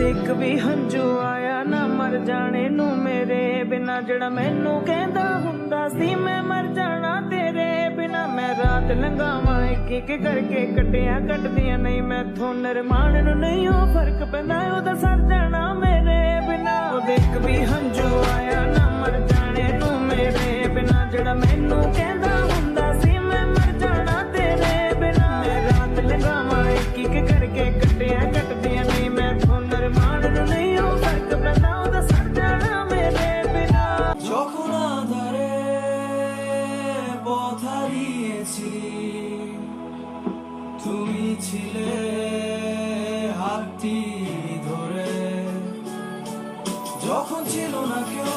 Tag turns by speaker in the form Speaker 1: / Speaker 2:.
Speaker 1: ਇੱਕ ਵੀ ਹੰਝੂ ਆਇਆ ਨਾ ਮਰ ਜਾਣੇ ਨੂੰ ਮੇਰੇ ਬਿਨਾ, ਜਿਹੜਾ ਮੈਨੂੰ ਕਹਿੰਦਾ ਹੁੰਦਾ ਸੀ ਮੈਂ ਮਰ ਜਾਣਾ ਤੇਰੇ ਬਿਨਾ। ਮੈਂ ਰਾਤ ਲੰਘਾਵਾਂ ਇੱਕ ਇੱਕ ਕਰਕੇ, ਕੱਟਿਆ ਕੱਟਦੀਆਂ ਨਹੀਂ ਮੈਥੋਂ ਨਿਰਮਾਣ ਨੂੰ ਨਹੀਂ ਉਹ ਫਰਕ ਪੈਂਦਾ, ਉਹਦਾ ਸਰ ਜਾਣਾ ਮੇਰੇ ਬਿਨਾ। ਉਹਦੇ ਇੱਕ ਵੀ ਹੰਝੂ ਆਇਆ ਨਾ ਮਰ ਜਾਣੇ ਨੂੰ ਮੇਰੇ ਬਿਨਾ, ਜਿਹੜਾ ਮੈਨੂੰ ਕਹਿੰਦਾ ਹੁੰਦਾ ਸੀ ਮੈਂ ਮਰ ਜਾਣਾ ਤੇਰੇ ਬਿਨਾ। ਮੈਂ ਰਾਤ ਲੰਘਾਵਾਂ ਇੱਕ ਇੱਕ ਕਰਕੇ, ਕੱਟਿਆ ਕੱਟਦੀਆਂ ਨਹੀਂ ਮੈਥੋਂ ਨਿਰਮਾਣ ਨੂੰ ਨਹੀਂ ਉਹ ਫਰਕ ਪੈਂਦਾ, ਉਹਦਾ ਸਰ ਜਾਣਾ ਮੇਰੇ বিনা।
Speaker 2: যখন আধারে পথ হারিয়েছি তুমি ছিলে হাতটি ধরে, যখন ছিল না কেউ